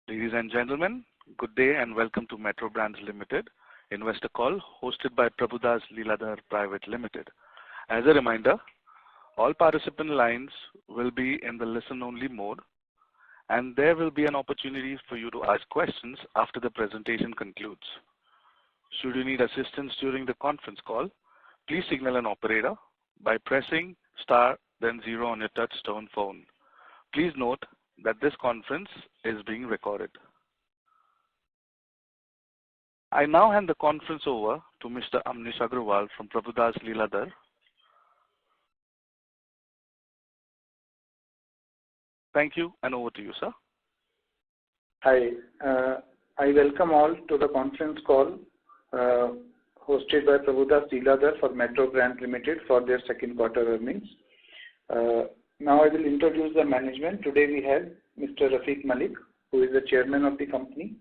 Ladies and gentlemen, good day and welcome to Metro Brands Limited investor call hosted by Prabhudas Lilladher Private Limited. As a reminder, all participant lines will be in the listen-only mode and there will be an opportunity for you to ask questions after the presentation concludes. Should you need assistance during the conference call, please signal an operator by pressing star then 0 on your touch-tone phone. Please note that this conference is being recorded. I now hand the conference over to Mr. Amnish Agrawal from Prabhudas Lilladher. Thank you and over to you, sir. Hi, I welcome all to the conference call hosted by Prabhudas Lilladher for Metro Brands Limited for their second quarter earnings. Now I will introduce the management. Today we have Mr. Rafiq Malik, who is the chairman of the company,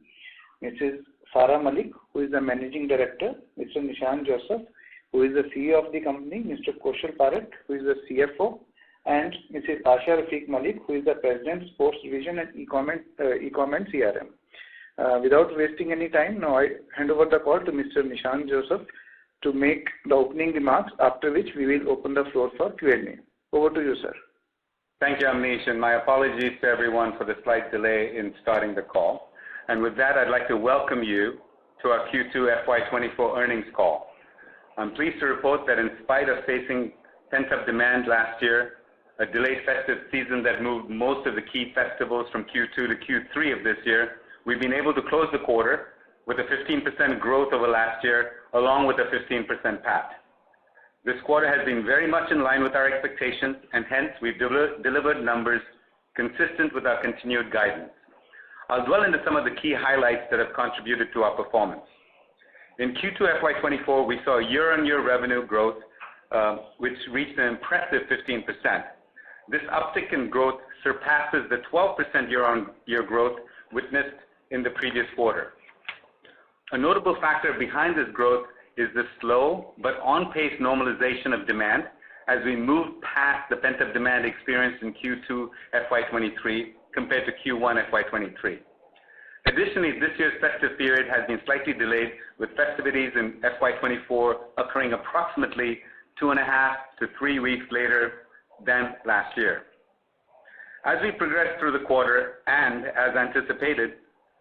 Mrs. Farah Malik, who is the managing director, Mr. Nishan Joseph, who is the CEO of the company, Mr. Kaushal Parekh, who is the CFO, and Mrs. Asha Rafiq Malik, who is the president, Sports Division and e-commerce CRM. Without wasting any time, now I hand over the call to Mr. Nishan Joseph to make the opening remarks, after which we will open the floor for Q&A. Over to you, sir. Thank you, Amnish, and my apologies to everyone for the slight delay in starting the call. And with that, I'd like to welcome you to our Q2 FY24 earnings call. I'm pleased to report that in spite of facing pent-up demand last year, a delayed festive season that moved most of the key festivals from Q2 to Q3 of this year, we've been able to close the quarter with a 15% growth over last year, along with a 15% PAT. This quarter has been very much in line with our expectations, and hence we've delivered numbers consistent with our continued guidance. I'll dwell into some of the key highlights that have contributed to our performance. In Q2 FY24, we saw year-on-year revenue growth, which reached an impressive 15%. This uptick in growth surpasses the 12% year-on-year growth witnessed in the previous quarter. A notable factor behind this growth is the slow but on-pace normalization of demand as we move past the pent-up demand experienced in Q2 FY23 compared to Q1 FY23. Additionally, this year's festive period has been slightly delayed, with festivities in FY24 occurring approximately 2.5 to 3 weeks later than last year. As we progressed through the quarter and as anticipated,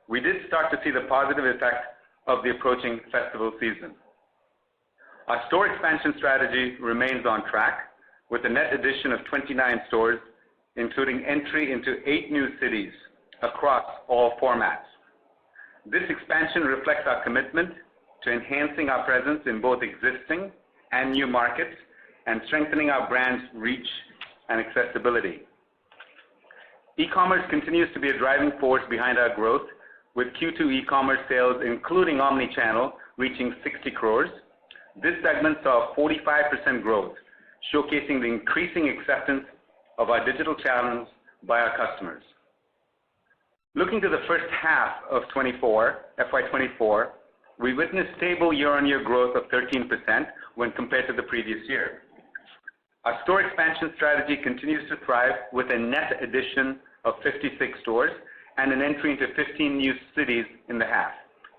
we did start to see the positive effect of the approaching festival season. Our store expansion strategy remains on track with a net addition of 29 stores, including entry into 8 new cities across all formats. This expansion reflects our commitment to enhancing our presence in both existing and new markets and strengthening our brand's reach and accessibility. E-commerce continues to be a driving force behind our growth, with Q2 e-commerce sales, including omni-channel, reaching 60 crores. This segment saw 45% growth, showcasing the increasing acceptance of our digital channels by our customers. Looking to the first half of FY24, we witnessed stable year-on-year growth of 13% when compared to the previous year. Our store expansion strategy continues to thrive with a net addition of 56 stores and an entry into 15 new cities in the half,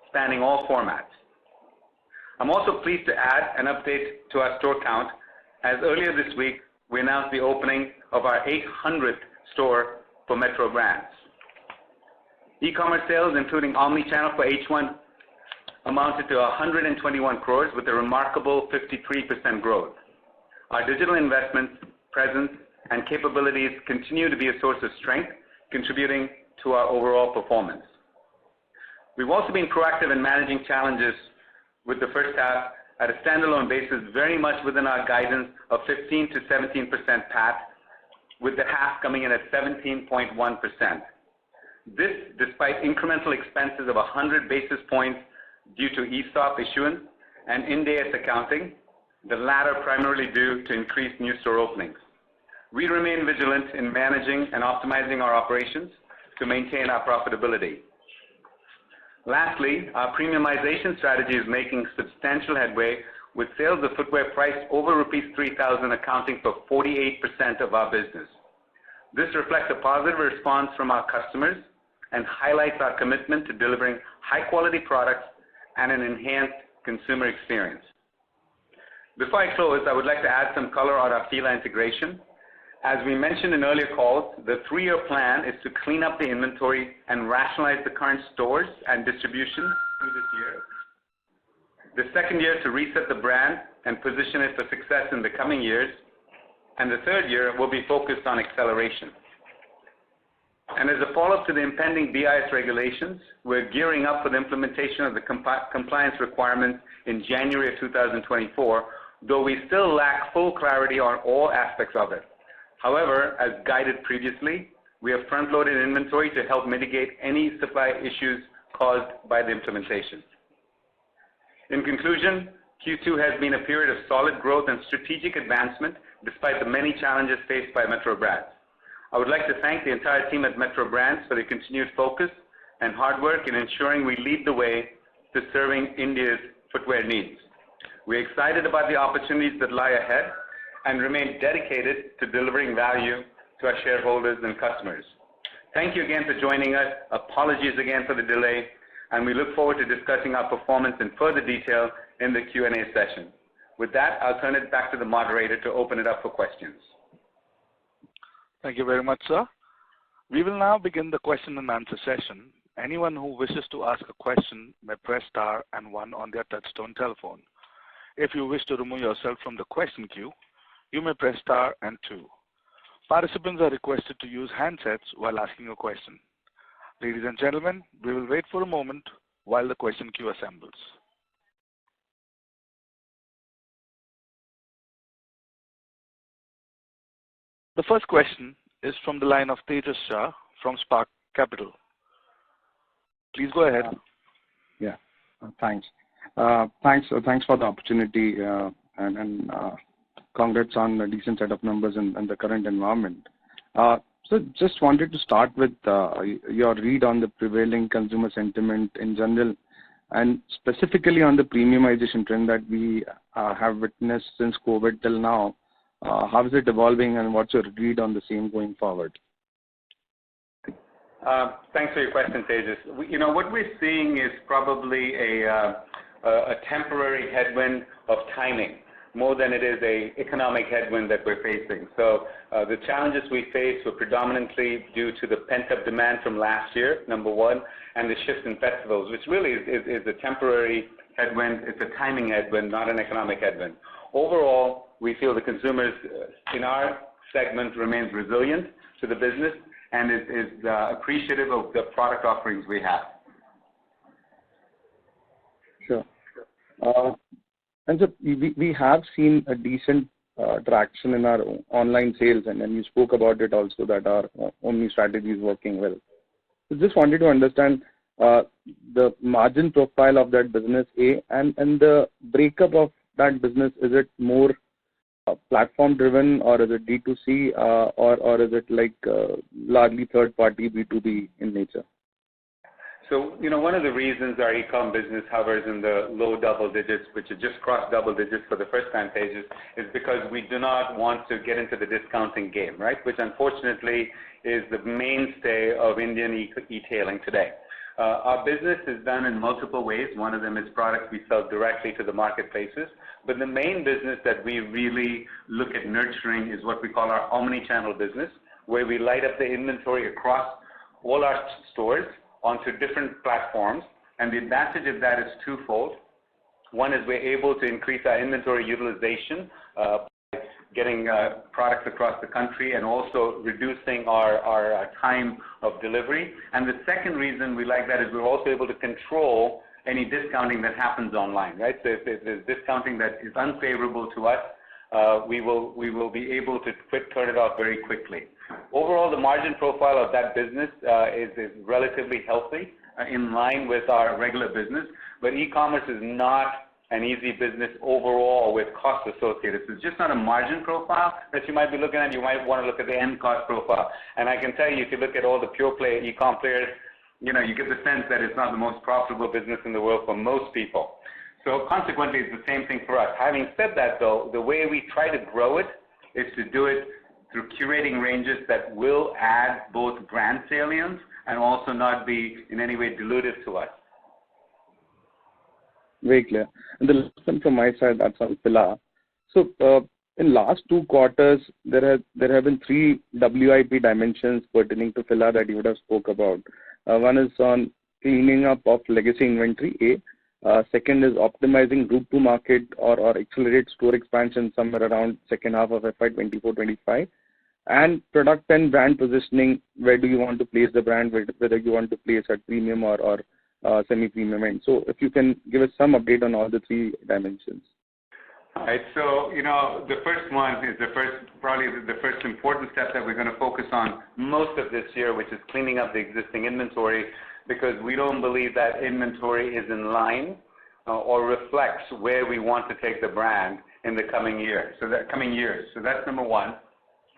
spanning all formats. I'm also pleased to add an update to our store count, as earlier this week we announced the opening of our 800th store for Metro Brands. E-commerce sales, including omni-channel for H1, amounted to 121 crores with a remarkable 53% growth. Our digital investments, presence, and capabilities continue to be a source of strength, contributing to our overall performance. We've also been proactive in managing challenges with the first half at a standalone basis, very much within our guidance of 15 to 17% PAT, with the half coming in at 17.1%. This despite incremental expenses of 100 basis points due to ESOP issuance and Ind AS accounting, the latter primarily due to increased new store openings. We remain vigilant in managing and optimizing our operations to maintain our profitability. Lastly, our premiumization strategy is making substantial headway, with sales of footwear priced over rupees 3,000 accounting for 48% of our business. This reflects a positive response from our customers and highlights our commitment to delivering high-quality products and an enhanced consumer experience. Before I close, I would like to add some color on our Fila integration. As we mentioned in earlier calls, the 3-year plan is to clean up the inventory and rationalize the current stores and distribution through this year. The second year to reset the brand and position it for success in the coming years. And the third year will be focused on acceleration. And as a follow-up to the impending BIS regulations, we're gearing up for the implementation of the compliance requirements in January of 2024, though we still lack full clarity on all aspects of it. However, as guided previously, we have front-loaded inventory to help mitigate any supply issues caused by the implementation. In conclusion, Q2 has been a period of solid growth and strategic advancement despite the many challenges faced by Metro Brands. I would like to thank the entire team at Metro Brands for their continued focus and hard work in ensuring we lead the way to serving India's footwear needs. We're excited about the opportunities that lie ahead and remain dedicated to delivering value to our shareholders and customers. Thank you again for joining us. Apologies again for the delay, and we look forward to discussing our performance in further detail in the Q&A session. With that, I'll turn it back to the moderator to open it up for questions. Thank you very much, sir. We will now begin the question and answer session. Anyone who wishes to ask a question may press star and 1 on their touchtone telephone. If you wish to remove yourself from the question queue, you may press star and 2. Participants are requested to use handsets while asking a question. Ladies and gentlemen, we will wait for a moment while the question queue assembles. The first question is from the line of Tejas Shah from Spark Capital. Please go ahead. Thanks. Thanks for the opportunity and congrats on a decent set of numbers in the current environment. So just wanted to start with your read on the prevailing consumer sentiment in general, and specifically on the premiumization trend that we have witnessed since COVID till now. How is it evolving, and what's your read on the same going forward? Thanks for your question, Tejas. What we're seeing is probably a temporary headwind of timing, more than it is a economic headwind that we're facing. So the challenges we face were predominantly due to the pent-up demand from last year, number one, and the shift in festivals, which really is a temporary headwind. It's a timing headwind, not an economic headwind. Overall, we feel the consumers in our segment remains resilient to the business and is appreciative of the product offerings we have. Sure. And so we have seen a decent traction in our online sales, and you spoke about it also that our omni strategy is working well. So just wanted to understand the margin profile of that business, and the breakup of that business. Is it more platform driven, or is it D2C, or is it like largely third party B2B in nature? So, one of the reasons our e-com business hovers in the low double digits, which has just crossed double digits for the first time, Pages, is because we do not want to get into the discounting game, right? Which unfortunately is the mainstay of Indian e-tailing today. Our business is done in multiple ways. One of them is products we sell directly to the marketplaces. But the main business that we really look at nurturing is what we call our omni-channel business, where we light up the inventory across all our stores onto different platforms. And the advantage of that is twofold. One is we're able to increase our inventory utilization by getting products across the country and also reducing our time of delivery. And the second reason we like that is we're also able to control any discounting that happens online, right? So if there's discounting that is unfavorable to us, we will be able to turn it off very quickly. Overall, the margin profile of that business is relatively healthy, in line with our regular business, but e-commerce is not an easy business overall with costs associated. So it's just not a margin profile that you might be looking at. You might want to look at the end cost profile. And I can tell you, if you look at all the pure play e-com players, you get the sense that it's not the most profitable business in the world for most people. So consequently, it's the same thing for us. Having said that, though, the way we try to grow it is to do it through curating ranges that will add both brand salience and also not be in any way dilutive to us. Very clear. And the last one from my side, that's on FILA. So in last 2 quarters, there have been 3 WIP dimensions pertaining to FILA that you would have spoke about. One is on cleaning up of legacy inventory, A. Second is optimizing route to market or accelerate store expansion somewhere around second half of FY24-25. And product and brand positioning, where do you want to place the brand, whether you want to place at premium or semi-premium end. So if you can give us some update on all the 3 dimensions. All right, so, the first one is probably the first important step that we're going to focus on most of this year, which is cleaning up the existing inventory, because we don't believe that inventory is in line or reflects where we want to take the brand in the coming years. So that's number one.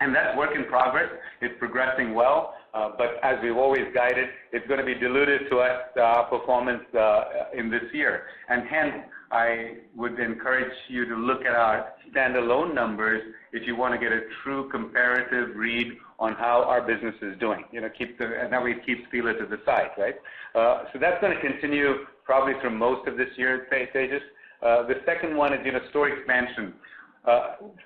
And that's work in progress. It's progressing well, but as we've always guided, it's going to be diluted to us, our performance in this year. And hence, I would encourage you to look at our standalone numbers if you want to get a true comparative read on how our business is doing. And that way it keeps FILA to the side, right? So that's going to continue probably through most of this year, Tejas. The second one is, store expansion.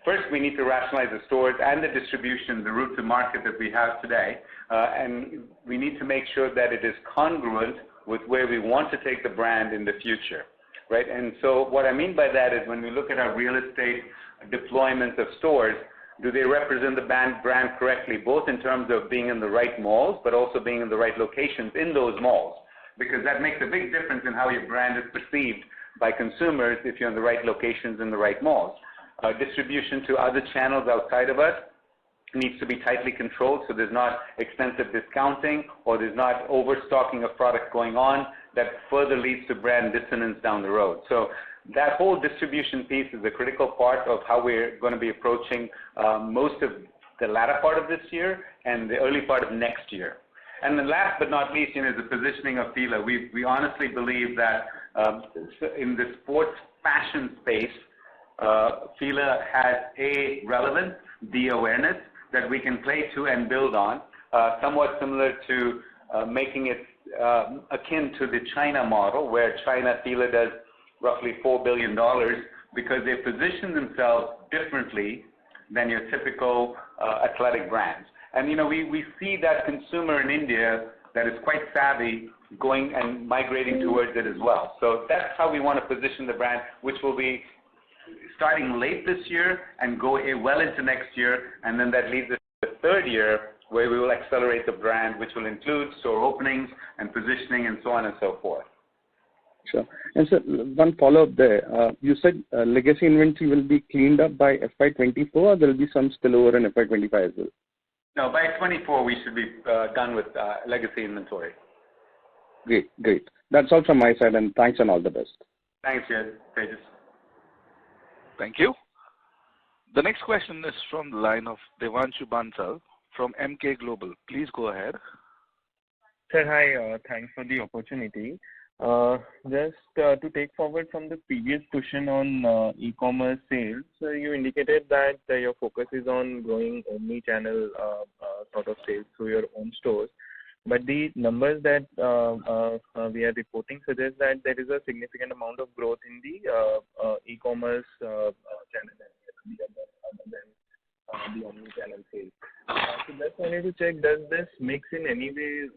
First, we need to rationalize the stores and the distribution, the route to market that we have today, and we need to make sure that it is congruent with where we want to take the brand in the future, right? And so what I mean by that is when we look at our real estate deployments of stores, do they represent the brand correctly, both in terms of being in the right malls, but also being in the right locations in those malls? Because that makes a big difference in how your brand is perceived by consumers if you're in the right locations in the right malls. Distribution to other channels outside of us needs to be tightly controlled, so there's not extensive discounting or there's not overstocking of product going on that further leads to brand dissonance down the road. So that whole distribution piece is a critical part of how we're going to be approaching most of the latter part of this year and the early part of next year. And then last but not least, is the positioning of FILA. We honestly believe that in the sports fashion space, FILA has A, relevance, B, awareness that we can play to and build on, somewhat similar to making it akin to the China model, where China FILA does roughly $4 billion because they position themselves differently than your typical athletic brands. And we see that consumer in India that is quite savvy going and migrating towards it as well. So that's how we want to position the brand, which will be starting late this year and go well into next year, and then that leads us to the third year where we will accelerate the brand, which will include store openings and positioning and so on and so forth. Sure. And so one follow-up there. You said legacy inventory will be cleaned up by FY24, or there will be some spillover in FY25 as well? No, by 24 we should be done with legacy inventory. Great. That's all from my side, and thanks and all the best. Thanks, Tejas. Thank you. The next question is from the line of Devanshu Bansal from MK Global. Please go ahead. Sir, hi. Thanks for the opportunity. Just to take forward from the previous question on e-commerce sales, you indicated that your focus is on growing omni-channel sort of sales through your own stores. But the numbers that we are reporting suggest that there is a significant amount of growth in the e-commerce channel other than the omni-channel sales. So just wanted to check, does this mix in any way,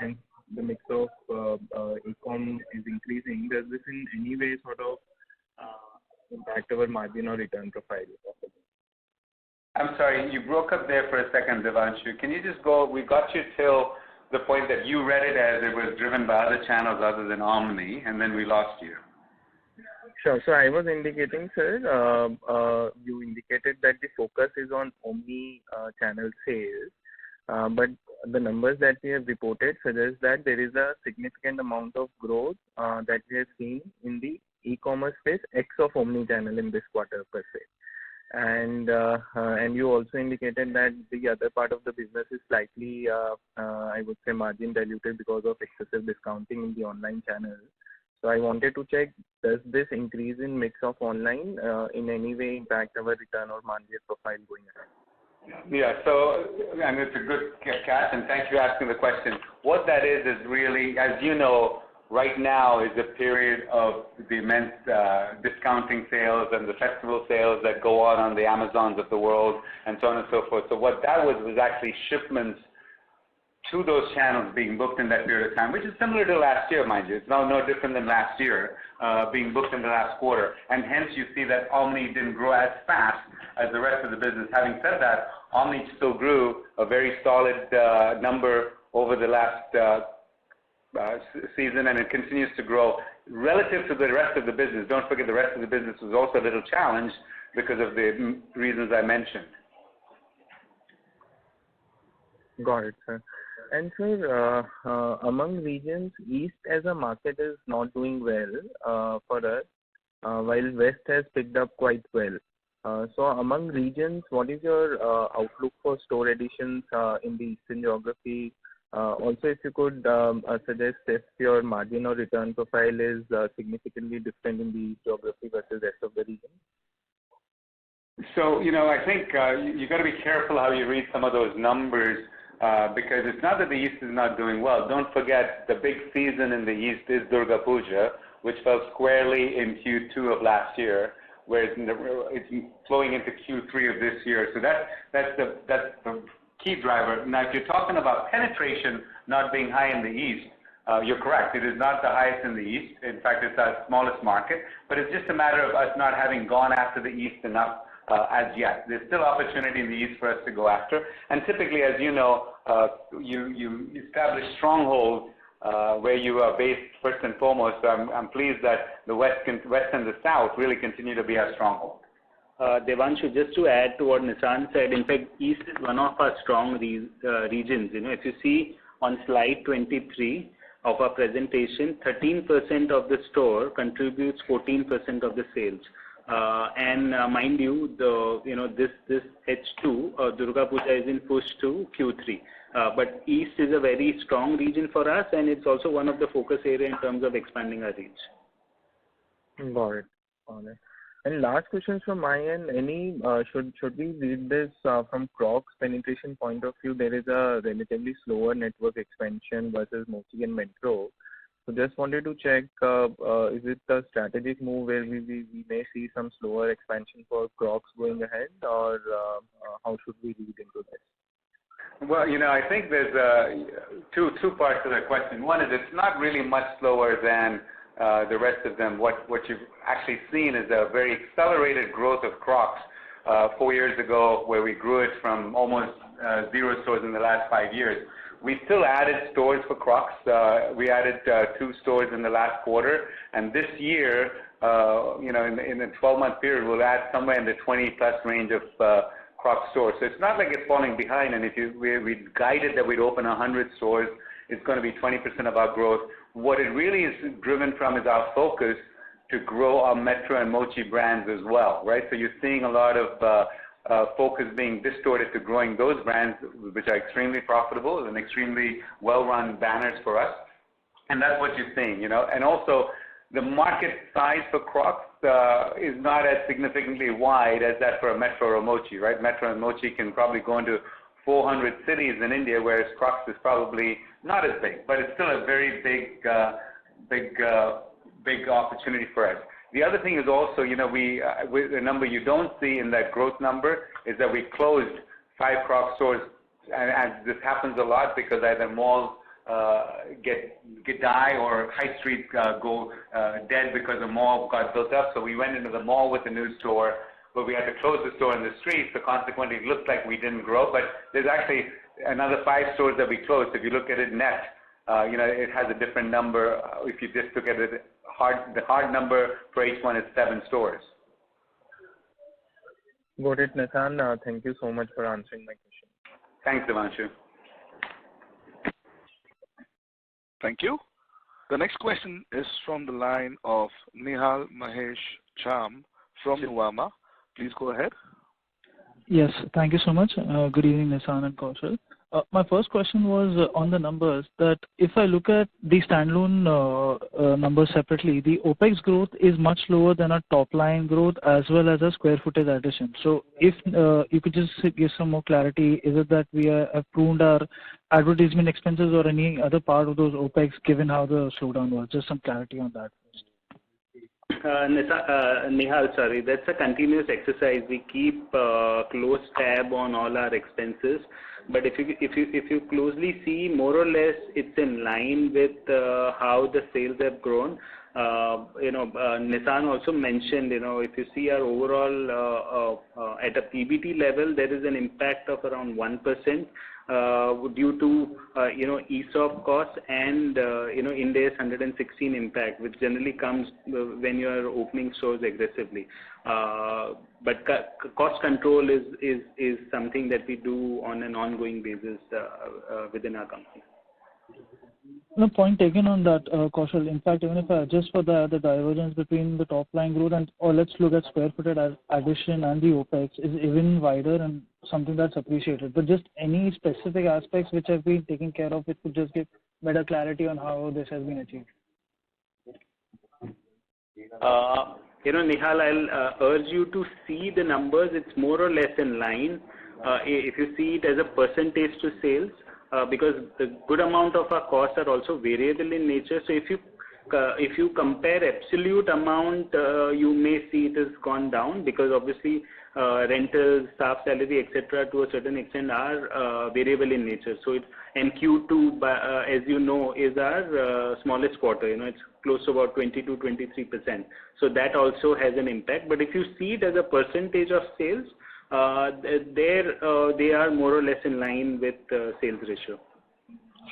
since the mix of e-com is increasing, does this in any way sort of impact our margin or return profile? I'm sorry, you broke up there for a second, Devanshu. Can you just go, we got you till the point that you read it as it was driven by other channels other than Omni, and then we lost you. Sure. So I was indicating, sir, you indicated that the focus is on omni-channel sales, but the numbers that we have reported suggest that there is a significant amount of growth that we have seen in the e-commerce space, X of omni-channel in this quarter per se. And you also indicated that the other part of the business is slightly, I would say, margin diluted because of excessive discounting in the online channel. So I wanted to check, does this increase in mix of online in any way impact our return or margin profile going ahead? Yeah, so, and it's a good catch, and thanks for asking the question. What that is really, as you know, right now is a period of the immense discounting sales and the festival sales that go on the Amazons of the world and so on and so forth. So what that was actually shipments to those channels being booked in that period of time, which is similar to last year, mind you. It's no different than last year, being booked in the last quarter. And hence you see that Omni didn't grow as fast as the rest of the business. Having said that, Omni still grew a very solid number over the last season, and it continues to grow relative to the rest of the business. Don't forget the rest of the business was also a little challenged because of the reasons I mentioned. Got it, sir. And sir, among regions, East as a market is not doing well for us, while West has picked up quite well. So among regions, what is your outlook for store additions in the Eastern geography? Also, if you could suggest if your margin or return profile is significantly different in the East geography versus rest of the region? So, I think you got to be careful how you read some of those numbers because it's not that the East is not doing well. Don't forget the big season in the East is Durga Puja, which fell squarely in Q2 of last year, whereas it's flowing into Q3 of this year. So that's the key driver. Now, if you're talking about penetration not being high in the East, you're correct. It is not the highest in the East. In fact, it's our smallest market. But it's just a matter of us not having gone after the East enough as yet. There's still opportunity in the East for us to go after. And typically, as you know, you establish strongholds where you are based first and foremost. So I'm pleased that the West and the South really continue to be our stronghold. Devanshu, just to add to what Nissan said, in fact, East is one of our strong regions. If you see on slide 23 of our presentation, 13% of the store contributes 14% of the sales. And mind you, this H2 Durga Puja is in push to Q3. But East is a very strong region for us, and it's also one of the focus area in terms of expanding our reach. Got it. And last question from my end, should we read this from Crocs penetration point of view? There is a relatively slower network expansion versus Mochi and Metro. So just wanted to check, is it a strategic move where we may see some slower expansion for Crocs going ahead, or how should we read into this? Well, I think there's two parts to that question. One is it's not really much slower than the rest of them. What you've actually seen is a very accelerated growth of Crocs 4 years ago, where we grew it from almost 0 stores in the last 5 years. We still added stores for Crocs. We added 2 stores in the last quarter, and this year, in a 12-month period, we'll add somewhere in the 20-plus range of Crocs stores. So it's not like it's falling behind, and we guided that we'd open 100 stores. It's going to be 20% of our growth. What it really is driven from is our focus to grow our Metro and Mochi brands as well, right? So you're seeing a lot of focus being distorted to growing those brands, which are extremely profitable and extremely well-run banners for us. And that's what you're seeing, And also, the market size for Crocs is not as significantly wide as that for a Metro or Mochi, right? Metro and Mochi can probably go into 400 cities in India, whereas Crocs is probably not as big, but it's still a very big opportunity for us. The other thing is also, the number you don't see in that growth number is that we closed 5 Crocs stores, and this happens a lot because either malls die or high street go dead because the mall got built up. So we went into the mall with a new store, but we had to close the store in the street, so consequently it looked like we didn't grow, but there's actually another 5 stores that we closed. If you look at it net, it has a different number. If you just look at it the hard number for each one is 7 stores. Got it, Nissan. Thank you so much for answering my question. Thanks, Devanshu. Thank you. The next question is from the line of Nihal Mahesh Cham from Nuvama. Please go ahead. Yes, thank you so much. Good evening, Nissan and Kaushal. My first question was on the numbers, that if I look at the standalone numbers separately, the OpEx growth is much lower than our top line growth as well as a square footage addition. So if you could just give some more clarity, is it that we have pruned our advertisement expenses or any other part of those OpEx given how the slowdown was? Just some clarity on that. Nihal, sorry, that's a continuous exercise. We keep close tab on all our expenses, but if you closely see, more or less, it's in line with how the sales have grown. Nissan also mentioned, if you see our overall at a PBT level, there is an impact of around 1%. Due to ESOP costs and Ind AS 116 impact, which generally comes when you are opening stores aggressively. But cost control is something that we do on an ongoing basis within our company. No, point taken on that, Kaushal. In fact, even if I adjust for the divergence between the top line growth or let's look at square footage addition and the OPEX is even wider and something that's appreciated. But just any specific aspects which have been taken care of, which could just give better clarity on how this has been achieved. Nihal, I'll urge you to see the numbers. It's more or less in line. If you see it as a percentage to sales, because the good amount of our costs are also variable in nature. So if you compare absolute amount, you may see it has gone down because obviously rentals, staff salary, etc. to a certain extent are variable in nature. So and Q2, as you know, is our smallest quarter. It's close to about 22-23%. So that also has an impact. But if you see it as a percentage of sales, they are more or less in line with sales ratio.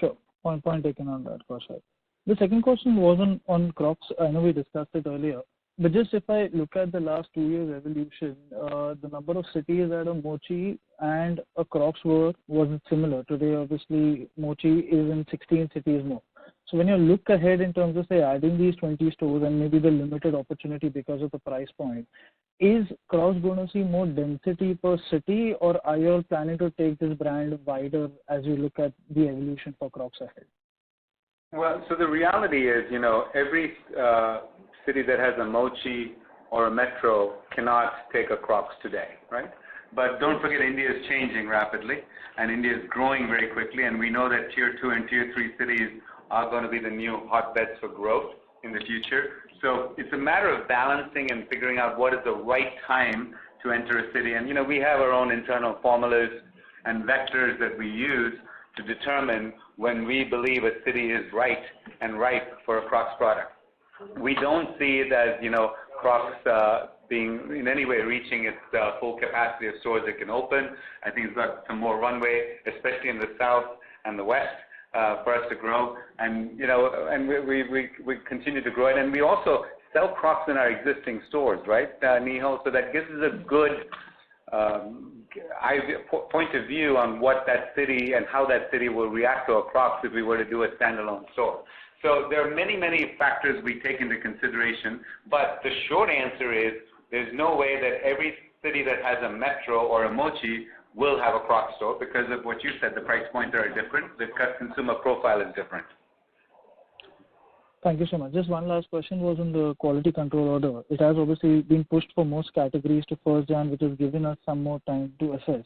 Sure. Point taken on that, Kaushal. The second question was on crops. I know we discussed it earlier, but just if I look at the last 2 years evolution, the number of cities that a mochi and a crops wasn't similar. Today, obviously, mochi is in 16 cities more. So when you look ahead in terms of, say, adding these 20 stores and maybe the limited opportunity because of the price point, is Crocs going to see more density per city, or are you all planning to take this brand wider as you look at the evolution for Crocs ahead? Well, so the reality is, every city that has a mochi or a metro cannot take a Crocs today, right? But don't forget, India is changing rapidly, and India is growing very quickly, and we know that Tier 2 and Tier 3 cities are going to be the new hotbeds for growth in the future. So it's a matter of balancing and figuring out what is the right time to enter a city. And, we have our own internal formulas and vectors that we use to determine when we believe a city is right and ripe for a Crocs product. We don't see it as, Crocs being in any way reaching its full capacity of stores it can open. I think it's got some more runway, especially in the south and the west, for us to grow. And, and we continue to grow it. And we also sell Crocs in our existing stores, right, Nihal? So that gives us a good point of view on what that city and how that city will react to a Crocs if we were to do a standalone store. So there are many, many factors we take into consideration, but the short answer is there's no way that every city that has a metro or a mochi will have a Crocs store because of what you said. The price points are different. The consumer profile is different. Thank you so much. Just one last question was on the quality control order. It has obviously been pushed for most categories to 1st Jan, which has given us some more time to assess.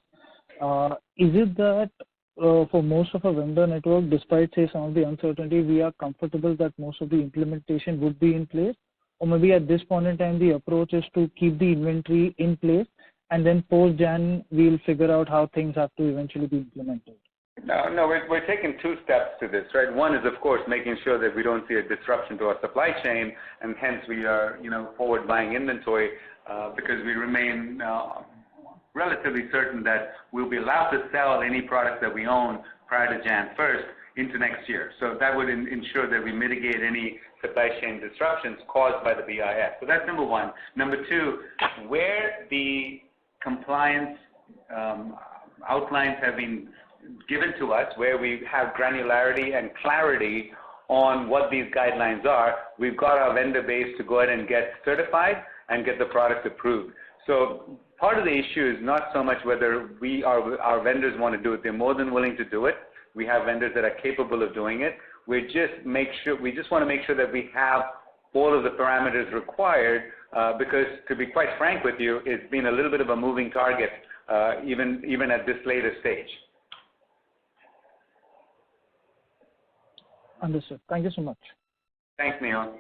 Is it that for most of our vendor network, despite, say, some of the uncertainty, we are comfortable that most of the implementation would be in place? Or maybe at this point in time, the approach is to keep the inventory in place and then post-Jan, we'll figure out how things have to eventually be implemented? No, we're taking 2 steps to this, right? One is, of course, making sure that we don't see a disruption to our supply chain, and hence we are, forward buying inventory because we remain relatively certain that we'll be allowed to sell any products that we own prior to Jan 1st into next year. So that would ensure that we mitigate any supply chain disruptions caused by the BIS. So that's number one. Number two, where the compliance outlines have been given to us, where we have granularity and clarity on what these guidelines are, we've got our vendor base to go ahead and get certified and get the product approved. So part of the issue is not so much whether our vendors want to do it. They're more than willing to do it. We have vendors that are capable of doing it. We just want to make sure that we have all of the parameters required, because to be quite frank with you, it's been a little bit of a moving target, even at this later stage. Understood. Thank you so much. Thanks, Neil.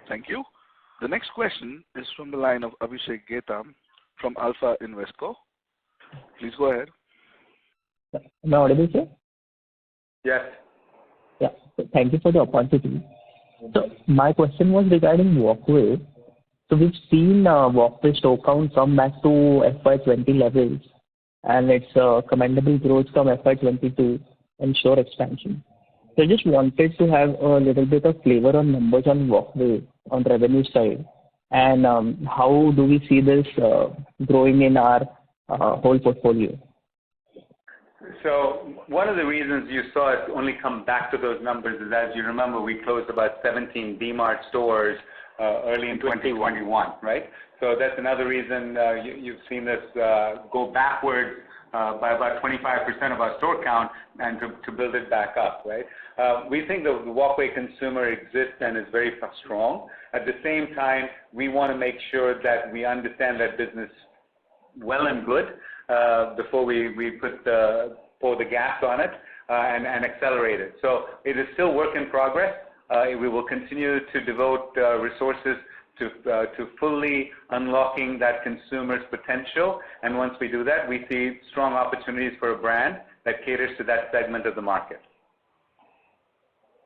Thank you. The next question is from the line of Abhishek Getam from Alpha Invesco. Please go ahead. Am I audible, sir? Yes. Yeah. Thank you for the opportunity. So my question was regarding Walkway. So we've seen Walkway store count come back to FY20 levels, and it's commendable growth from FY22 and store expansion. So I just wanted to have a little bit of flavor on numbers on Walkway on revenue side, and how do we see this growing in our whole portfolio? So one of the reasons you saw it only come back to those numbers is, as you remember, we closed about 17 D-Mart stores early in 2021, right? So that's another reason you've seen us go backwards by about 25% of our store count, and to build it back up, right? We think the Walkway consumer exists and is very strong. At the same time, we want to make sure that we understand that business well and good before we pour the gas on it and accelerate it. So it is still work in progress. We will continue to devote resources to fully unlocking that consumer's potential, and once we do that, we see strong opportunities for a brand that caters to that segment of the market.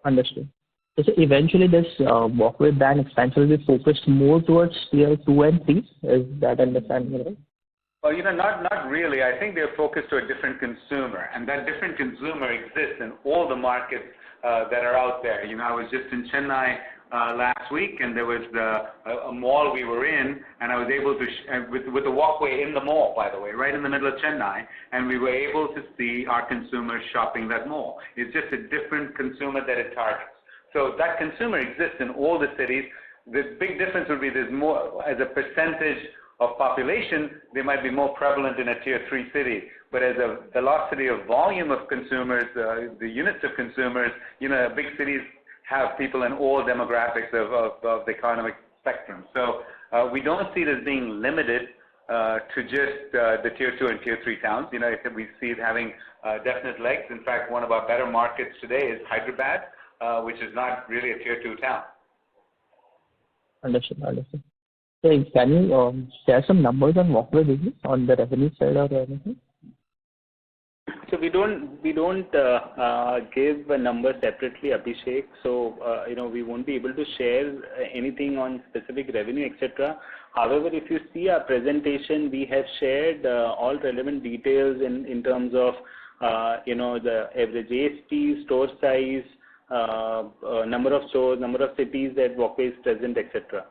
Understood. So eventually this Walkway brand expansion will be focused more towards tier 2 and 3. Is that understanding right? Well, not really. I think they're focused to a different consumer, and that different consumer exists in all the markets that are out there. I was just in Chennai last week, and there was a mall we were in, and I was able to, with the Walkway in the mall, by the way, right in the middle of Chennai, and we were able to see our consumers shopping that mall. It's just a different consumer that it targets. So that consumer exists in all the cities. The big difference would be there's more, as a percentage of population, they might be more prevalent in a tier 3 city, but as a velocity of volume of consumers, the units of consumers, big cities have people in all demographics of the economic spectrum. So we don't see it as being limited to just the tier 2 and tier 3 towns. We see it having definite legs. In fact, one of our better markets today is Hyderabad, which is not really a tier 2 town. Understood. So can you share some numbers on Walkway business on the revenue side or anything? So we don't give a number separately, Abhishek. So we won't be able to share anything on specific revenue, etc. However, if you see our presentation, we have shared all relevant details in terms of the average ASP, store size, number of stores, number of cities that Walkway is present, etc.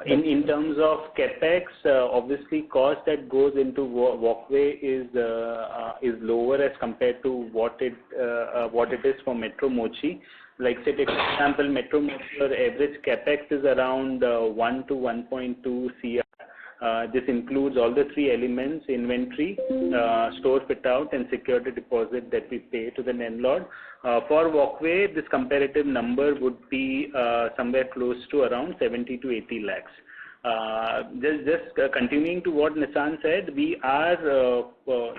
In terms of capex, obviously cost that goes into Walkway is lower as compared to what it is for Metro Mochi. Like say, take for example, Metro Mochi, your average capex is around 1 to 1.2 CR. This includes all the 3 elements: inventory, store fit out, and security deposit that we pay to the landlord. For Walkway, this comparative number would be somewhere close to around 70 to 80 lakhs. Just continuing to what Nissan said, we are,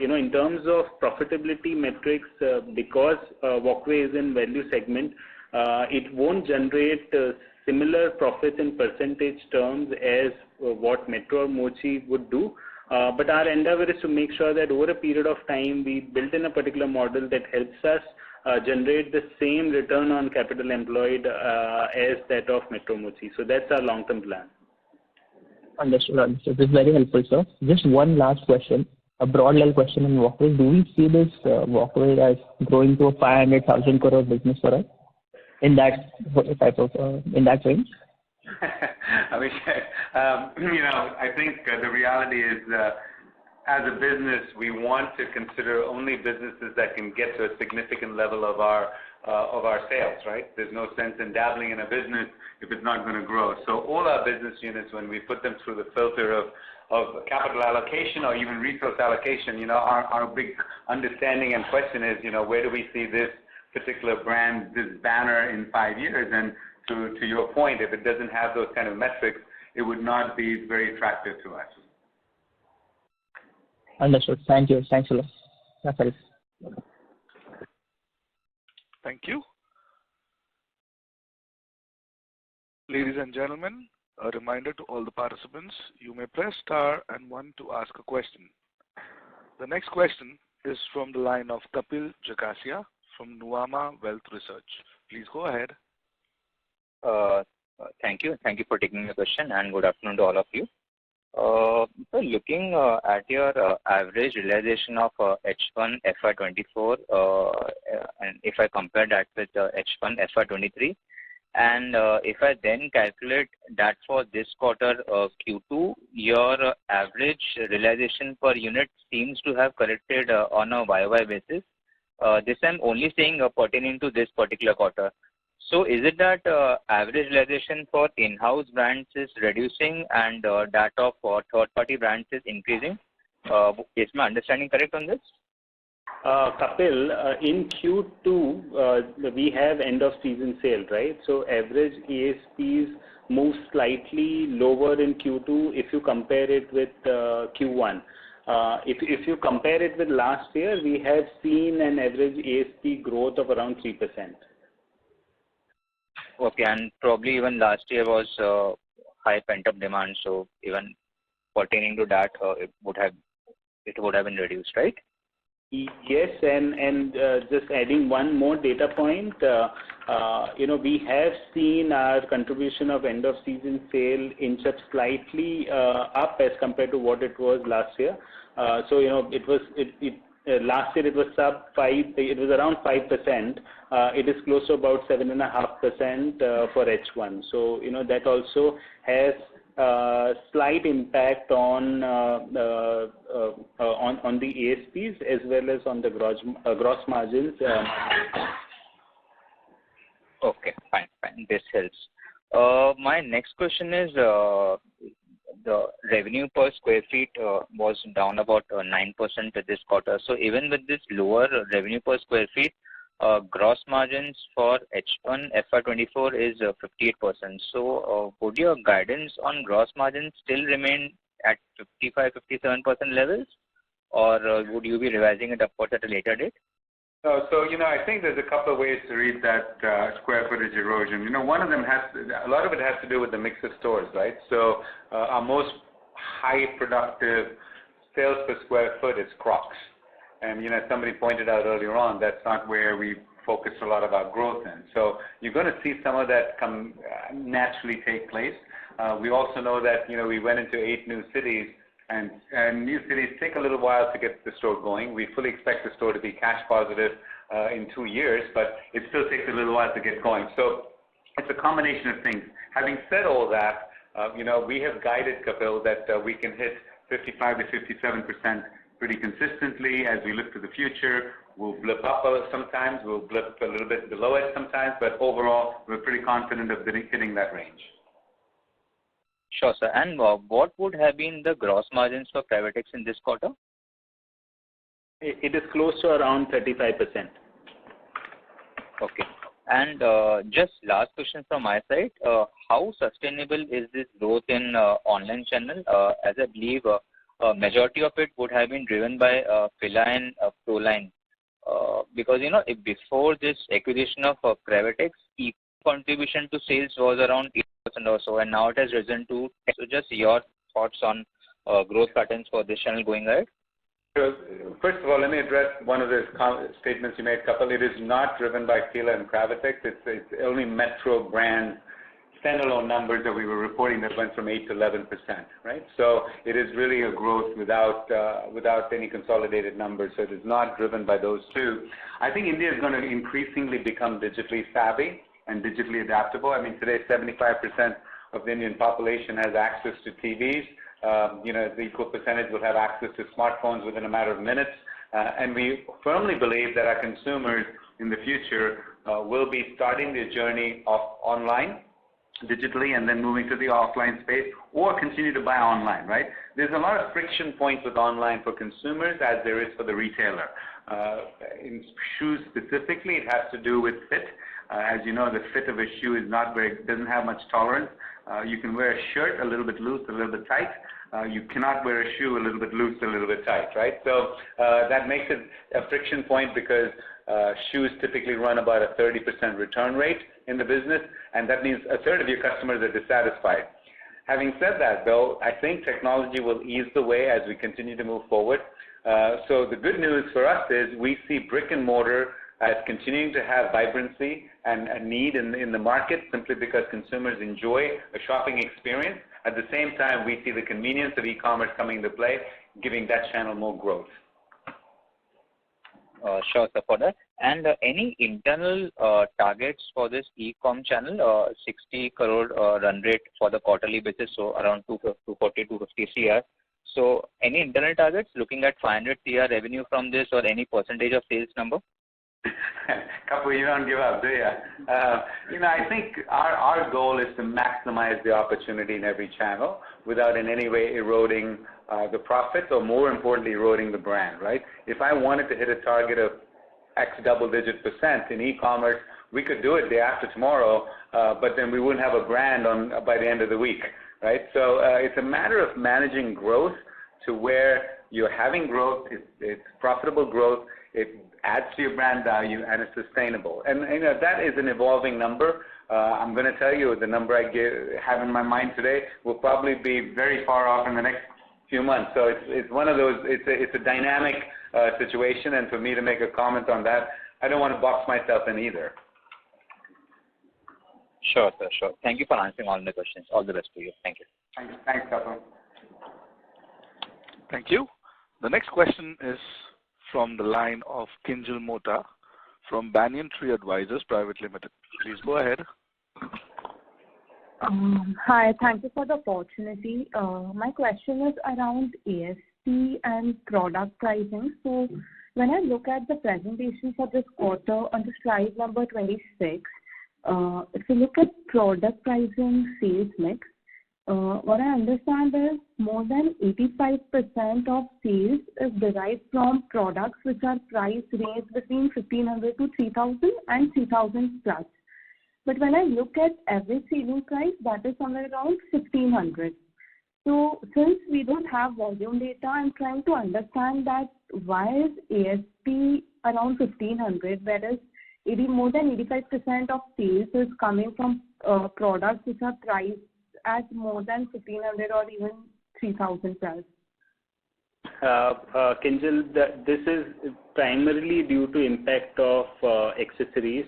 in terms of profitability metrics, because Walkway is in value segment, it won't generate similar profits in percentage terms as what Metro or Mochi would do. But our endeavor is to make sure that over a period of time, we build in a particular model that helps us generate the same return on capital employed as that of Metro Mochi. So that's our long-term plan. Understood. This is very helpful, sir. Just one last question, a broad level question on Walkway. Do we see this Walkway as growing to a 500,000 crore business for us in that type of in that range? I think the reality is, as a business, we want to consider only businesses that can get to a significant level of our sales, right? There's no sense in dabbling in a business if it's not going to grow. So all our business units, when we put them through the filter of capital allocation or even resource allocation, our big understanding and question is, where do we see this particular brand, this banner in 5 years? And to your point, if it doesn't have those kind of metrics, it would not be very attractive to us. Understood. Thank you. Thanks a lot. That's all. Thank you. Ladies and gentlemen, a reminder to all the participants, you may press star and 1 to ask a question. The next question is from the line of Kapil Jagasia from Nuvama Wealth Research. Please go ahead. Thank you. Thank you for taking the question, and good afternoon to all of you. So looking at your average realization of H1 FY24, and if I compare that with H1 FY23, and if I then calculate that for this quarter Q2, your average realization per unit seems to have corrected on a YOY basis. This I'm only saying pertaining to this particular quarter. So is it that average realization for in-house brands is reducing and that of third-party brands is increasing? Is my understanding correct on this? Kapil, in Q2, we have end-of-season sale, right? So average ASPs move slightly lower in Q2 if you compare it with Q1. If you compare it with last year, we have seen an average ASP growth of around 3%. Okay, and probably even last year was high pent-up demand, so even pertaining to that, it would have been reduced, right? Yes, and just adding one more data point, we have seen our contribution of end-of-season sale inch up slightly up as compared to what it was last year. So last year it was sub 5. It was around 5%. It is close to about 7.5% for H1. So that also has slight impact on the ASPs as well as on the gross margins. Okay, fine. This helps. My next question is the revenue per square feet was down about 9% this quarter. So even with this lower revenue per square feet, gross margins for H1 FY24 is 58%. So would your guidance on gross margins still remain at 55-57% levels, or would you be revising it upwards at a later date? So I think there's a couple of ways to read that square footage erosion. One of them a lot of it has to do with the mix of stores, right? So our most high productive sales per square foot is Crocs. And, somebody pointed out earlier on, that's not where we focus a lot of our growth in. So you're going to see some of that naturally take place. We also know that, we went into 8 new cities, and new cities take a little while to get the store going. We fully expect the store to be cash positive in 2 years, but it still takes a little while to get going. So it's a combination of things. Having said all that, we have guided, Kapil, that we can hit 55 to 57% pretty consistently as we look to the future. We'll blip up sometimes, we'll blip a little bit below it sometimes, but overall, we're pretty confident of hitting that range. Sure, sir. And what would have been the gross margins for Cravatex in this quarter? It is close to around 35%. Okay. And just last question from my side. How sustainable is this growth in online channel? As I believe majority of it would have been driven by Fila and Proline. Because, if before this acquisition of Cravatex, contribution to sales was around 8% or so, and now it has risen to. So just your thoughts on growth patterns for this channel going ahead? So, first of all, let me address one of the statements you made, Kapil. It is not driven by Fila and Cravatex. It's only Metro brand standalone numbers that we were reporting that went from 8 to 11%, right? So it is really a growth without any consolidated numbers. So it is not driven by those two. I think India is going to increasingly become digitally savvy and digitally adaptable. I mean, today 75% of the Indian population has access to TVs. the equal percentage will have access to smartphones within a matter of minutes. And we firmly believe that our consumers in the future will be starting their journey of online digitally and then moving to the offline space or continue to buy online, right? There's a lot of friction points with online for consumers as there is for the retailer. In shoes specifically, it has to do with fit. As you know, the fit of a shoe is doesn't have much tolerance. You can wear a shirt a little bit loose, a little bit tight. You cannot wear a shoe a little bit loose, a little bit tight, right? So that makes it a friction point because shoes typically run about a 30% return rate in the business, and that means a third of your customers are dissatisfied. Having said that, though, I think technology will ease the way as we continue to move forward. So the good news for us is we see brick and mortar as continuing to have vibrancy and a need in the market simply because consumers enjoy a shopping experience. At the same time, we see the convenience of e-commerce coming into play, giving that channel more growth. Sure, sir, for that. And any internal targets for this e-com channel, 60 crore run rate for the quarterly basis, so around 240, 250 CR. So any internal targets looking at 500 CR revenue from this or any percentage of sales number? Couple, you don't give up, do you? I think our goal is to maximize the opportunity in every channel without in any way eroding the profits or, more importantly, eroding the brand, right? If I wanted to hit a target of X double-digit % in e-commerce, we could do it day after tomorrow, but then we wouldn't have a brand by the end of the week, right? So it's a matter of managing growth to where you're having growth, it's profitable growth, it adds to your brand value, and it's sustainable. And that is an evolving number. I'm going to tell you the number I have in my mind today will probably be very far off in the next few months. So it's one of those, it's a dynamic situation, and for me to make a comment on that, I don't want to box myself in either. Sure, sir, sure. Thank you for answering all the questions. All the best to you. Thank you. Thanks, Kapil. Thank you. The next question is from the line of Kinjal Mota from Banyan Tree Advisors Private Limited. Please go ahead. Hi, thank you for the opportunity. My question is around ASP and product pricing. So when I look at the presentation for this quarter on the slide number 26, if you look at product pricing sales mix, what I understand is more than 85% of sales is derived from products which are price ranged between 1,500 to 3,000 and 3,000 plus. But when I look at average selling price, that is somewhere around 1,500. So since we don't have volume data, I'm trying to understand that why is ASP around 1,500, whereas more than 85% of sales is coming from products which are priced at more than 1,500 or even 3,000 plus. Kinjal, this is primarily due to impact of accessories.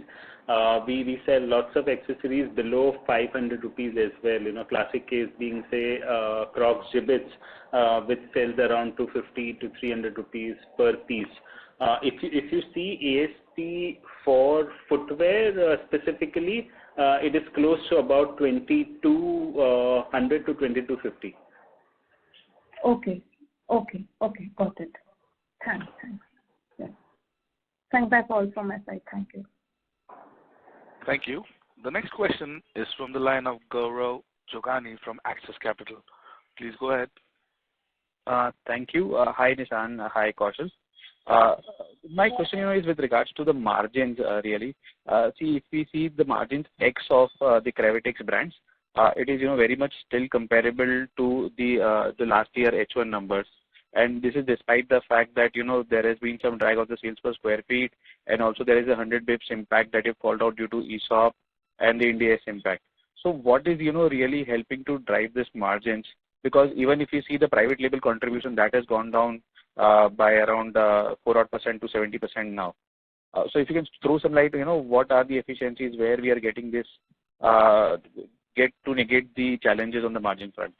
We sell lots of accessories below 500 rupees as well. Classic case being, say, Crocs Gibbets, which sells around 250 to 300 rupees per piece. If you see ASP for footwear specifically, it is close to about 2,200 to 2,250. Okay, got it. Thanks. Yeah. Thanks, that's all from my side. Thank you. Thank you. The next question is from the line of Gaurav Jogani from Axis Capital. Please go ahead. Thank you. Hi, Nishan. Hi, Kaushal. My question is with regards to the margins, really. If we see the margins X of the Gravitex brands, it is very much still comparable to the last year H1 numbers. And this is despite the fact that there has been some drag of the sales per square feet, and also there is a 100 basis points impact that you've called out due to ESOP and the Ind AS impact. So what is really helping to drive this margins? Because even if you see the private label contribution, that has gone down by around 4% to 70% now. So if you can throw some light, what are the efficiencies where we are getting this, get to negate the challenges on the margin front?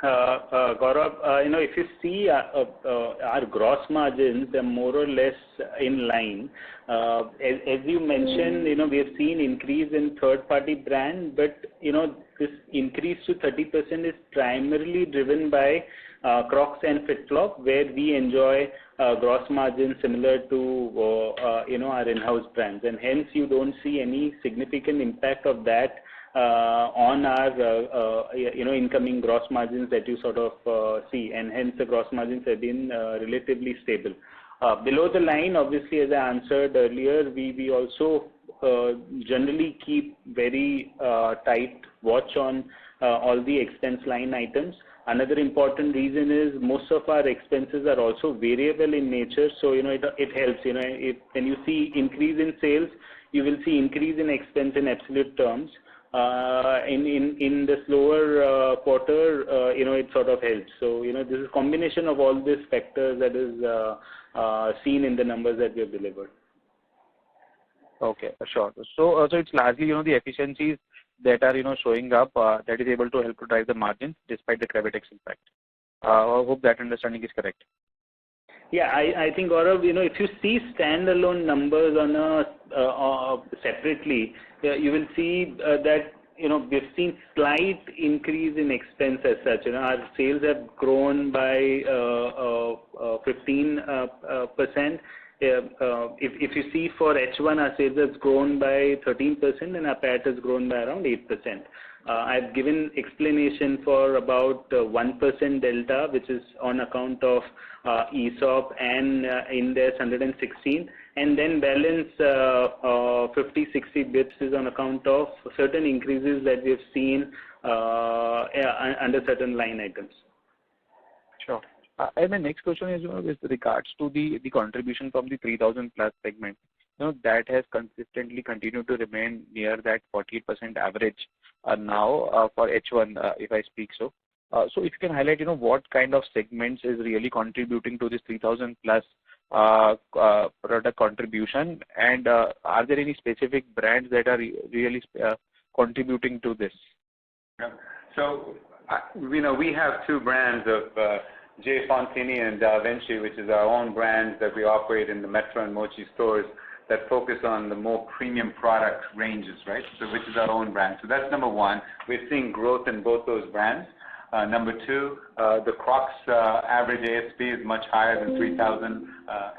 Gaurav, if you see our gross margins, they're more or less in line. As you mentioned, we have seen increase in third-party brand, but this increase to 30% is primarily driven by Crocs and FitFlop, where we enjoy gross margins similar to our in-house brands, and hence you don't see any significant impact of that on our incoming gross margins that you sort of see, and hence the gross margins have been relatively stable. Below the line, obviously, as I answered earlier, we also generally keep very tight watch on all the expense line items. Another important reason is most of our expenses are also variable in nature, so it helps. When you see increase in sales, you will see increase in expense in absolute terms. In the slower quarter, it sort of helps. So this is a combination of all these factors that is seen in the numbers that we have delivered. Okay, sure. So it's largely the efficiencies that are showing up that is able to help to drive the margins despite the Gravitex impact. I hope that understanding is correct. Yeah, I think, Gaurav, if you see standalone numbers on separately, you will see that we've seen slight increase in expense as such. Our sales have grown by 15%. If you see for H1, our sales has grown by 13% and our PAT has grown by around 8%. I've given explanation for about 1% delta, which is on account of ESOP and Ind AS 116, and then balance 50-60 bits is on account of certain increases that we have seen under certain line items. Sure. And my next question is with regards to the contribution from the 3,000 plus segment. That has consistently continued to remain near that 48% average now for H1, if I speak so. So if you can highlight, what kind of segments is really contributing to this 3,000 plus product contribution, and are there any specific brands that are really contributing to this? Yeah. So, we have two brands of J. Fontini and Da Vinci, which is our own brands that we operate in the Metro and Mochi stores that focus on the more premium product ranges, right? So which is our own brand. So that's number one. We're seeing growth in both those brands. Number two, the Crocs average ASP is much higher than 3,000,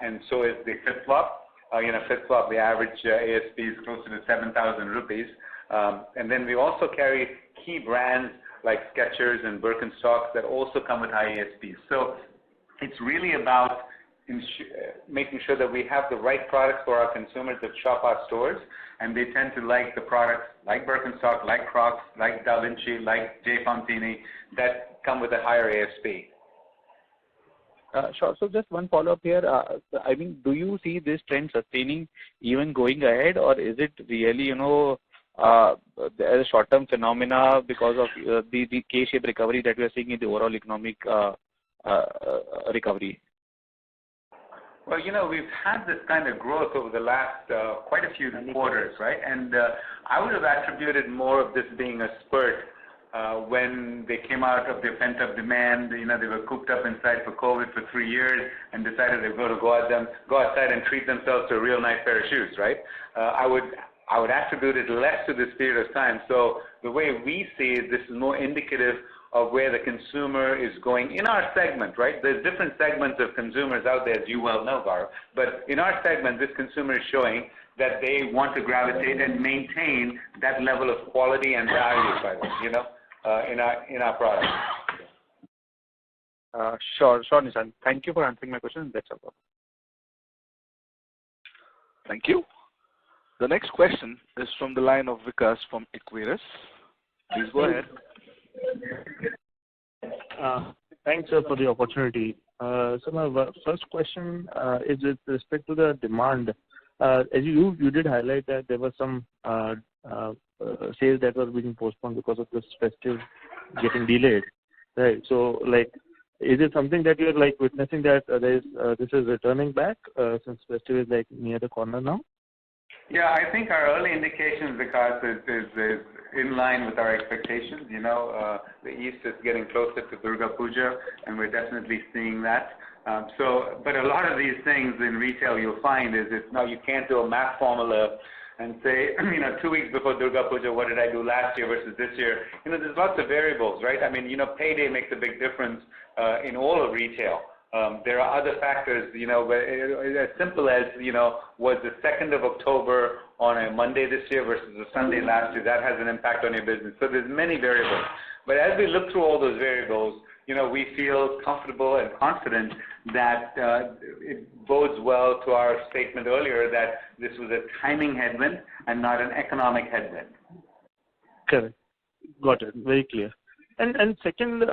and so is the FitFlop. FitFlop, the average ASP is closer to 7,000 rupees. And then we also carry key brands like Skechers and Birkenstocks that also come with high ASPs. So it's really about making sure that we have the right products for our consumers that shop our stores, and they tend to like the products like Birkenstock, like Crocs, like Da Vinci, like J. Fontini, that come with a higher ASP. Sure. So just one follow-up here. Do you see this trend sustaining even going ahead, or is it really, a short-term phenomena because of the K-shaped recovery that we are seeing in the overall economic recovery? Well, we've had this kind of growth over the last quite a few quarters, right? And I would have attributed more of this being a spurt when they came out of their pent-up demand. They were cooped up inside for COVID for 3 years and decided they were going to go outside and treat themselves to a real nice pair of shoes, right? I would attribute it less to this period of time. So the way we see it, this is more indicative of where the consumer is going in our segment, right? There's different segments of consumers out there, as you well know, Gaurav. But in our segment, this consumer is showing that they want to gravitate and maintain that level of quality and value by them, in our products. Sure, Nishan. Thank you for answering my question. That's all. Thank you. The next question is from the line of Vikas from Equirus. Please go ahead. Thanks for the opportunity. So my first question is with respect to the demand. As you did highlight that there were some sales that were being postponed because of this festive getting delayed, right? So, is it something that you're witnessing that this is returning back since festive is near the corner now? Yeah, I think our early indications, because is in line with our expectations. The East is getting closer to Durga Puja, and we're definitely seeing that. But a lot of these things in retail you'll find is you can't do a math formula and say, 2 weeks before Durga Puja, what did I do last year versus this year? There's lots of variables, right? Payday makes a big difference in all of retail. There are other factors, as simple as, was the 2nd of October on a Monday this year versus a Sunday last year, that has an impact on your business. So there's many variables. But as we look through all those variables, we feel comfortable and confident that it bodes well to our statement earlier that this was a timing headwind and not an economic headwind. Correct. Got it. Very clear. And second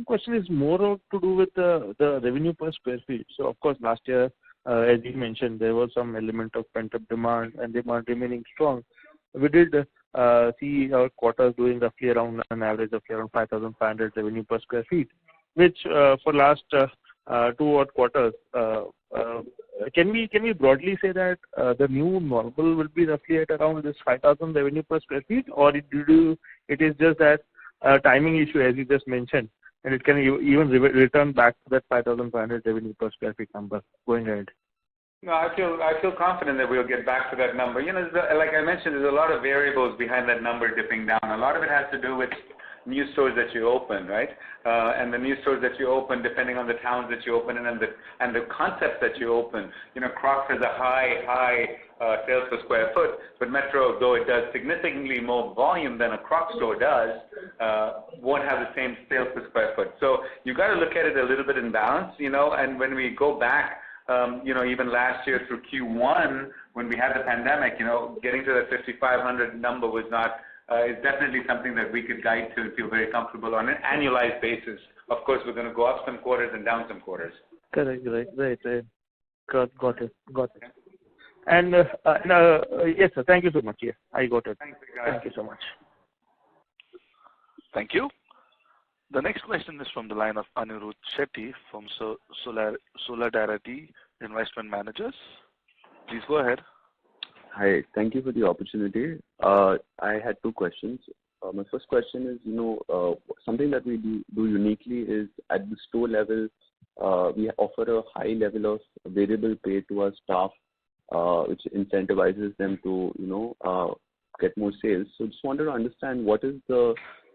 question is more to do with the revenue per square feet. So of course last year, as you mentioned, there was some element of pent-up demand and demand remaining strong. We did see our quarters doing roughly around an average of around 5,500 revenue per square feet, which for last 2 odd quarters, can we broadly say that the new normal will be roughly at around this 5,000 revenue per square feet, or it is just that timing issue as you just mentioned, and it can even return back to that 5,500 revenue per square feet number going ahead? No, I feel confident that we'll get back to that number. Like I mentioned, there's a lot of variables behind that number dipping down. A lot of it has to do with new stores that you open, right? And the new stores that you open, depending on the towns that you open in and the concepts that you open. Crocs has a high sales per square foot, but Metro, though it does significantly more volume than a Crocs store does, won't have the same sales per square foot. So you've got to look at it a little bit in balance, and when we go back, even last year through Q1, when we had the pandemic, getting to that 5,500 number was not, is definitely something that we could guide to and feel very comfortable on an annualized basis. Of course, we're going to go up some quarters and down some quarters. Correct, right. Got it. And yes, sir, thank you so much. Yeah, I got it. Thank you so much. Thank you. The next question is from the line of Anirudh Shetty from Solidarity Investment Managers. Please go ahead. Hi, thank you for the opportunity. I had 2 questions. My first question is, something that we do uniquely is at the store level, we offer a high level of variable pay to our staff, which incentivizes them to, get more sales. So just wanted to understand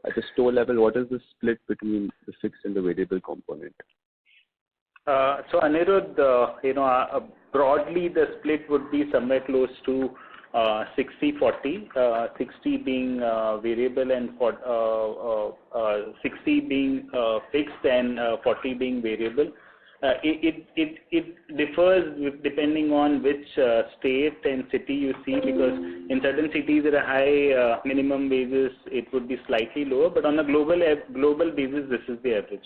at the store level, what is the split between the fixed and the variable component? So Anirudh, broadly the split would be somewhere close to 60-40, 60 being variable and 60 being fixed and 40 being variable. It differs depending on which state and city you see, because in certain cities at a high minimum wages it would be slightly lower, but on a global basis this is the average.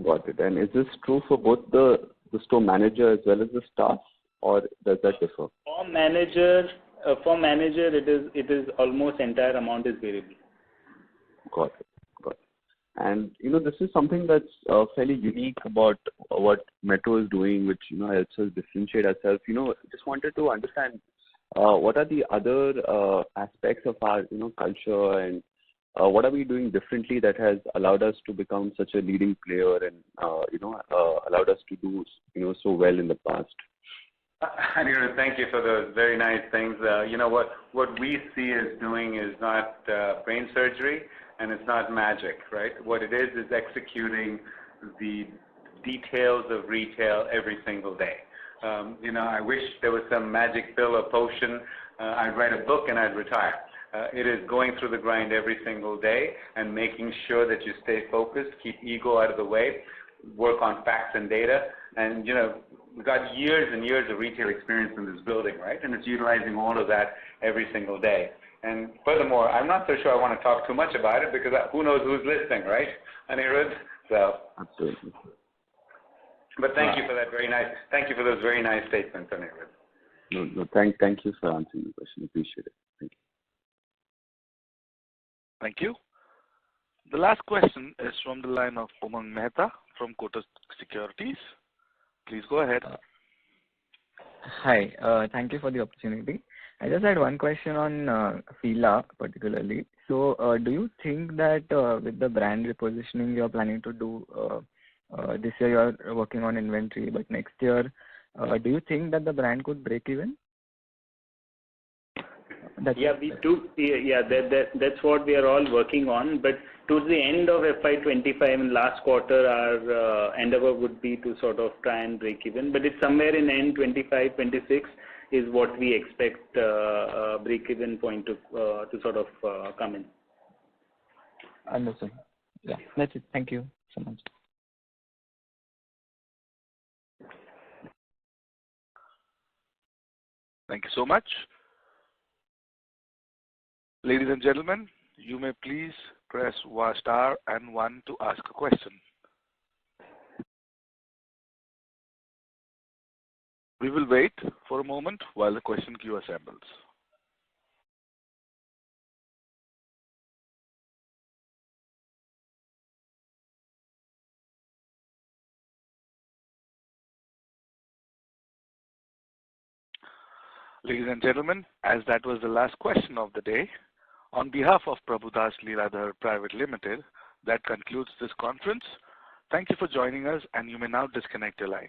Got it. And is this true for both the store manager as well as the staff, or does that differ? For manager it is almost entire amount is variable. Got it. And this is something that's fairly unique about what Metro is doing, which helps us differentiate ourselves. Just wanted to understand what are the other aspects of our culture, and what are we doing differently that has allowed us to become such a leading player and allowed us to do so well in the past. Anirudh, thank you for those very nice things. What we see as doing is not brain surgery, and it's not magic, right? What it is executing the details of retail every single day. I wish there was some magic pill or potion. I'd write a book and I'd retire. It is going through the grind every single day and making sure that you stay focused, keep ego out of the way, work on facts and data. And, we've got years and years of retail experience in this building, right? And it's utilizing all of that every single day. And furthermore, I'm not so sure I want to talk too much about it because who knows who's listening, right, Anirudh? So. Absolutely. But thank you for those very nice statements, Anirudh. No, thank you for answering the question. Appreciate it. Thank you. Thank you. The last question is from the line of Umang Mehta from Kotak Securities. Please go ahead. Hi, thank you for the opportunity. I just had one question on Fila particularly. So, do you think that with the brand repositioning you're planning to do this year, you're working on inventory, but next year, do you think that the brand could break even? We do. That's what we are all working on. But towards the end of FY25 and last quarter, our endeavor would be to sort of try and break even. But it's somewhere in end 25, 26 is what we expect break-even point to sort of come in. Understood. Yeah, that's it. Thank you so much. Thank you so much. Ladies and gentlemen, you may please press star and 1 to ask a question. We will wait for a moment while the question queue assembles. Ladies and gentlemen, as that was the last question of the day, on behalf of Prabhudas Lilladher Private Limited, that concludes this conference. Thank you for joining us, and you may now disconnect your lines.